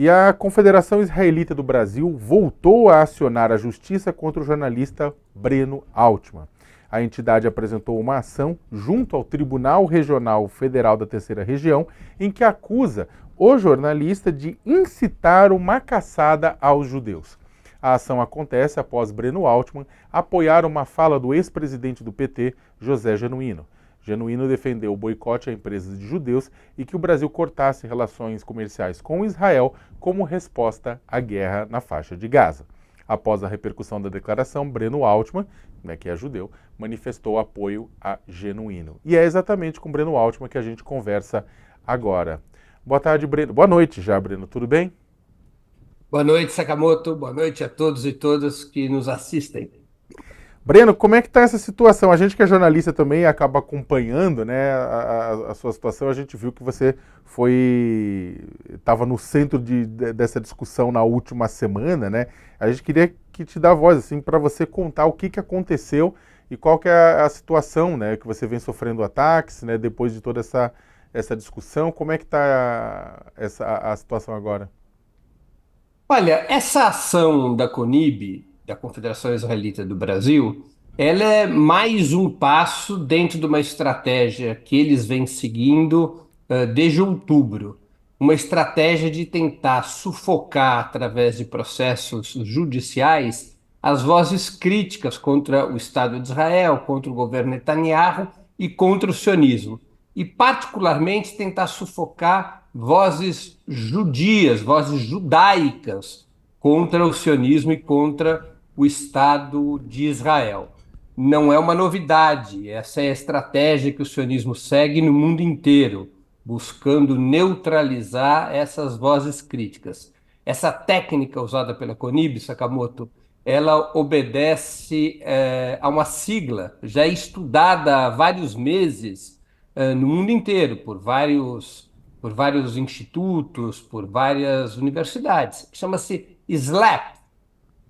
E a Confederação Israelita do Brasil voltou a acionar a justiça contra o jornalista Breno Altman. A entidade apresentou uma ação junto ao Tribunal Regional Federal da Terceira Região, em que acusa o jornalista de incitar uma caçada aos judeus. A ação acontece após Breno Altman apoiar uma fala do ex-presidente do PT, José Genuíno. Genuíno defendeu o boicote a empresas de judeus e que o Brasil cortasse relações comerciais com Israel como resposta à guerra na faixa de Gaza. Após a repercussão da declaração, Breno Altman, que é judeu, manifestou apoio a Genuíno. E é exatamente com Breno Altman que a gente conversa agora. Boa tarde, Breno. Boa noite já, Breno. Tudo bem? Boa noite, Sakamoto. Boa noite a todos e todas que nos assistem. Breno, como é que está essa situação? A gente que é jornalista também acaba acompanhando, né, a sua situação. A gente viu que você estava no centro dessa discussão na última semana, né? A gente queria que te dar voz, assim, para você contar o que aconteceu e qual que é a situação, né, que você vem sofrendo ataques, né, depois de toda essa discussão. Como é que está a situação agora? Olha, essa ação da CONIB, da Confederação Israelita do Brasil, ela é mais um passo dentro de uma estratégia que eles vêm seguindo desde outubro. Uma estratégia de tentar sufocar, através de processos judiciais, as vozes críticas contra o Estado de Israel, contra o governo Netanyahu e contra o sionismo. E, particularmente, tentar sufocar vozes judias, vozes judaicas contra o sionismo e contra o Estado de Israel. Não é uma novidade, essa é a estratégia que o sionismo segue no mundo inteiro, buscando neutralizar essas vozes críticas. Essa técnica usada pela CONIB, Sakamoto, ela obedece a uma sigla já estudada há vários meses no mundo inteiro, por vários institutos, por várias universidades. Chama-se SLAP,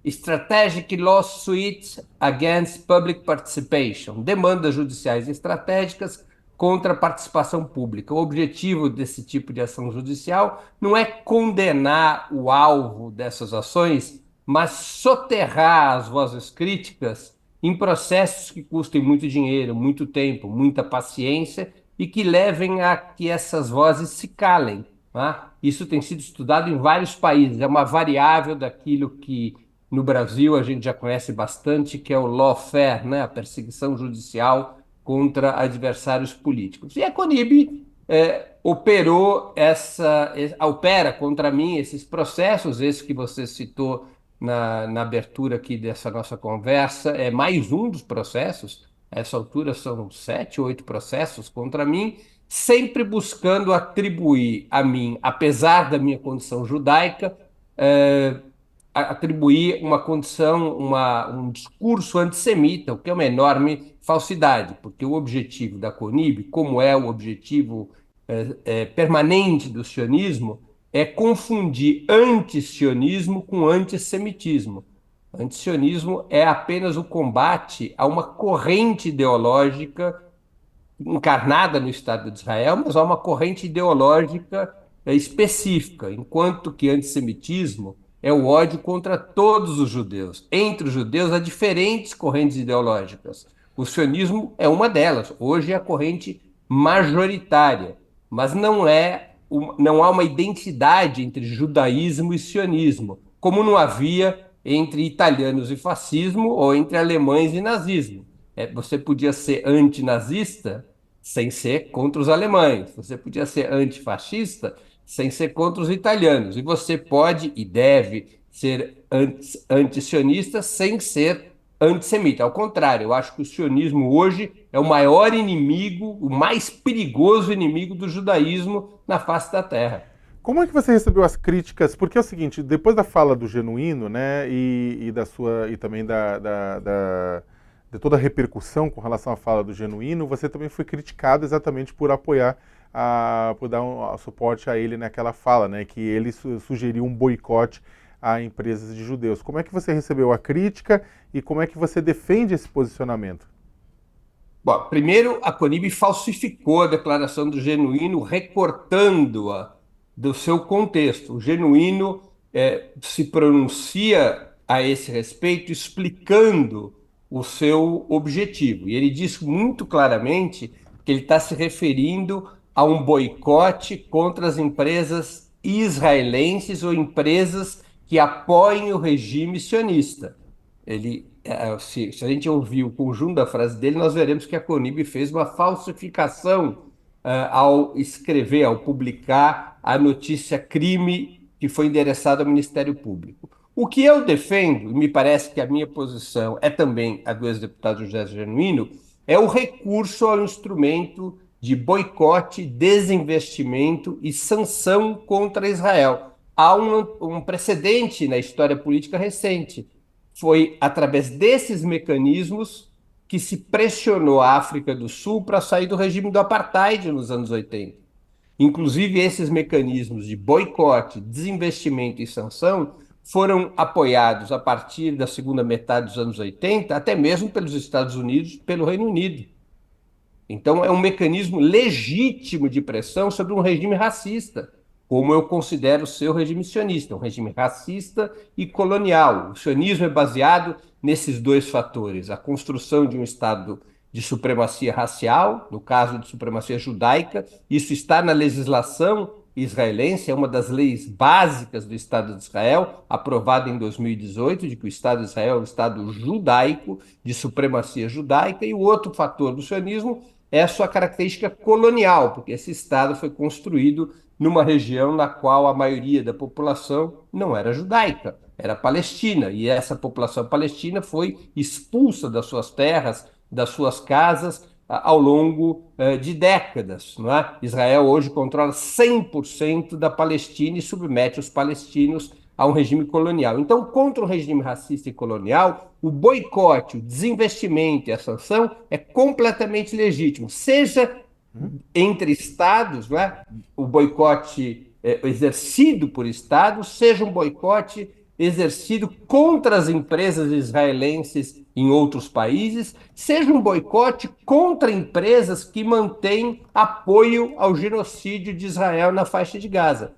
Strategic Lawsuits Against Public Participation, demandas judiciais estratégicas contra a participação pública. O objetivo desse tipo de ação judicial não é condenar o alvo dessas ações, mas soterrar as vozes críticas em processos que custem muito dinheiro, muito tempo, muita paciência e que levem a que essas vozes se calem. Tá? Isso tem sido estudado em vários países, é uma variável daquilo que no Brasil a gente já conhece bastante, que é o lawfare, né? A perseguição judicial contra adversários políticos. E a CONIB opera contra mim esses processos, esse que você citou na abertura aqui dessa nossa conversa, é mais um dos processos. A essa altura são 7, 8 processos contra mim, sempre buscando atribuir a mim, apesar da minha condição judaica, atribuir uma condição, um discurso antissemita, o que é uma enorme falsidade, porque o objetivo da CONIB, como é o objetivo permanente do sionismo, é confundir antisionismo com antissemitismo. Antisionismo é apenas o combate a uma corrente ideológica encarnada no Estado de Israel, mas há uma corrente ideológica específica, enquanto que antissemitismo é o ódio contra todos os judeus. Entre os judeus há diferentes correntes ideológicas. O sionismo é uma delas. Hoje é a corrente majoritária, mas não há uma identidade entre judaísmo e sionismo, como não havia entre italianos e fascismo ou entre alemães e nazismo. Você podia ser antinazista sem ser contra os alemães. Você podia ser antifascista sem ser contra os italianos. E você pode e deve ser antisionista sem ser antissemita. Ao contrário, eu acho que o sionismo hoje é o maior inimigo, o mais perigoso inimigo do judaísmo na face da terra. Como é que você recebeu as críticas? Porque é o seguinte, depois da fala do Genuíno, né, e também de toda a repercussão com relação à fala do Genuíno, você também foi criticado exatamente por apoiar, por dar suporte a ele naquela fala, né, que ele sugeriu um boicote a empresas de judeus. Como é que você recebeu a crítica e como é que você defende esse posicionamento? Bom, primeiro, a CONIB falsificou a declaração do Genuíno, recortando-a do seu contexto. O Genuíno se pronuncia a esse respeito, explicando o seu objetivo. E ele diz muito claramente que ele está se referindo a um boicote contra as empresas israelenses ou empresas que apoiem o regime sionista. Se a gente ouvir o conjunto da frase dele, nós veremos que a Conib fez uma falsificação ao escrever, ao publicar a notícia crime que foi endereçada ao Ministério Público. O que eu defendo, e me parece que a minha posição é também a do ex-deputado José Genuíno, é o recurso ao instrumento de boicote, desinvestimento e sanção contra Israel. Há um precedente na história política recente. Foi através desses mecanismos que se pressionou a África do Sul para sair do regime do apartheid nos anos 80. Inclusive, esses mecanismos de boicote, desinvestimento e sanção foram apoiados a partir da segunda metade dos anos 80, até mesmo pelos Estados Unidos e pelo Reino Unido. Então, é um mecanismo legítimo de pressão sobre um regime racista, como eu considero ser o regime sionista, um regime racista e colonial. O sionismo é baseado nesses dois fatores: a construção de um Estado de supremacia racial, no caso de supremacia judaica. Isso está na legislação israelense, é uma das leis básicas do Estado de Israel, aprovada em 2018, de que o Estado de Israel é um Estado judaico, de supremacia judaica. E o outro fator do sionismo é a sua característica colonial, porque esse Estado foi construído numa região na qual a maioria da população não era judaica, era palestina, e essa população palestina foi expulsa das suas terras, das suas casas, ao longo de décadas. Não é? Israel hoje controla 100% da Palestina e submete os palestinos a um regime colonial. Então, contra o regime racista e colonial, o boicote, o desinvestimento e a sanção é completamente legítimo, seja entre estados, não é? O boicote exercido por estados, seja um boicote exercido contra as empresas israelenses em outros países, seja um boicote contra empresas que mantêm apoio ao genocídio de Israel na faixa de Gaza.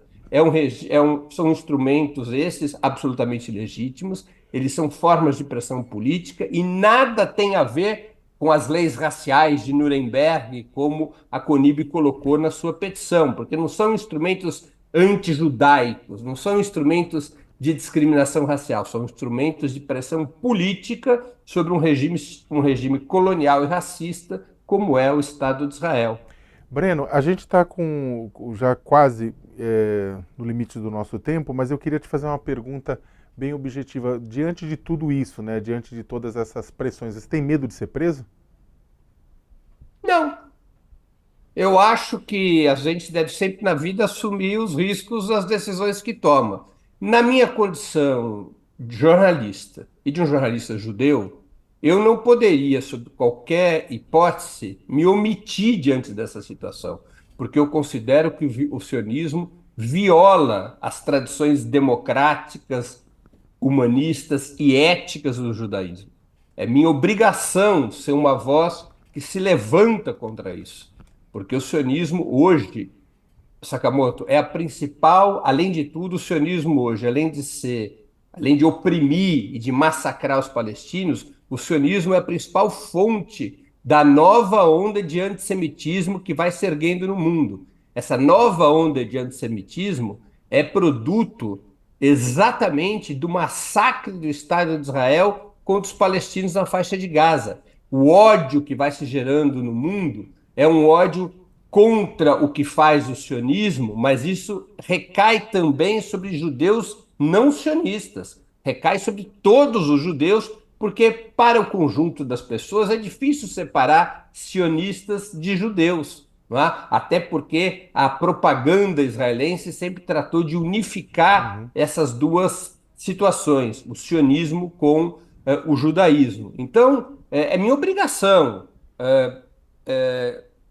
São instrumentos esses absolutamente legítimos, eles são formas de pressão política e nada tem a ver com as leis raciais de Nuremberg, como a Conib colocou na sua petição, porque não são instrumentos antijudaicos, não são instrumentos de discriminação racial, são instrumentos de pressão política sobre um regime colonial e racista, como é o Estado de Israel. Breno, a gente está já quase no limite do nosso tempo, mas eu queria te fazer uma pergunta bem objetiva. Diante de tudo isso, né, diante de todas essas pressões, você tem medo de ser preso? Não. Eu acho que a gente deve sempre na vida assumir os riscos das decisões que toma. Na minha condição de jornalista e de um jornalista judeu, eu não poderia, sob qualquer hipótese, me omitir diante dessa situação, porque eu considero que o sionismo viola as tradições democráticas, humanistas e éticas do judaísmo. É minha obrigação ser uma voz que se levanta contra isso, porque o sionismo hoje, Sakamoto, é a principal, além de tudo, o sionismo hoje, além de oprimir e de massacrar os palestinos, o sionismo é a principal fonte da nova onda de antissemitismo que vai se erguendo no mundo. Essa nova onda de antissemitismo é produto exatamente do massacre do Estado de Israel contra os palestinos na faixa de Gaza. O ódio que vai se gerando no mundo é um ódio contra o que faz o sionismo, mas isso recai também sobre judeus não sionistas, recai sobre todos os judeus, porque para o conjunto das pessoas é difícil separar sionistas de judeus, não é? Até porque a propaganda israelense sempre tratou de unificar essas duas situações, o sionismo com o judaísmo. Então, é minha obrigação,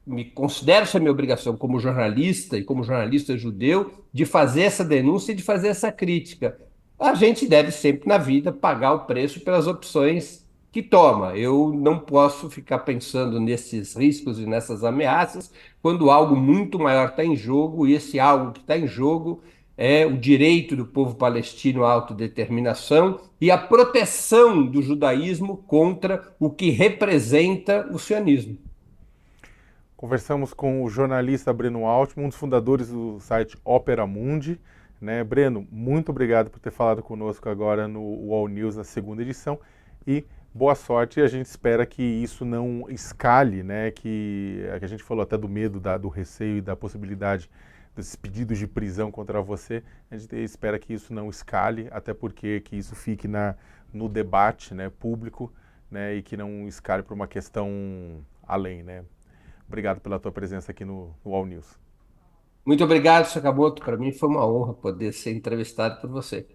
me considero ser minha obrigação como jornalista e como jornalista judeu de fazer essa denúncia e de fazer essa crítica. A gente deve sempre na vida pagar o preço pelas opções que toma. Eu não posso ficar pensando nesses riscos e nessas ameaças quando algo muito maior está em jogo, e esse algo que está em jogo é o direito do povo palestino à autodeterminação e a proteção do judaísmo contra o que representa o sionismo. Conversamos com o jornalista Breno Altman, um dos fundadores do site Opera Mundi. Né? Breno, muito obrigado por ter falado conosco agora no UOL News, na segunda edição, e boa sorte. A gente espera que isso não escale, né? Que a gente falou até do medo, do receio e da possibilidade desses pedidos de prisão contra você. A gente espera que isso não escale, até porque que isso fique no debate, né, público, né, e que não escale para uma questão além, né? Obrigado pela tua presença aqui no All News. Muito obrigado, Sakamoto. Para mim foi uma honra poder ser entrevistado por você.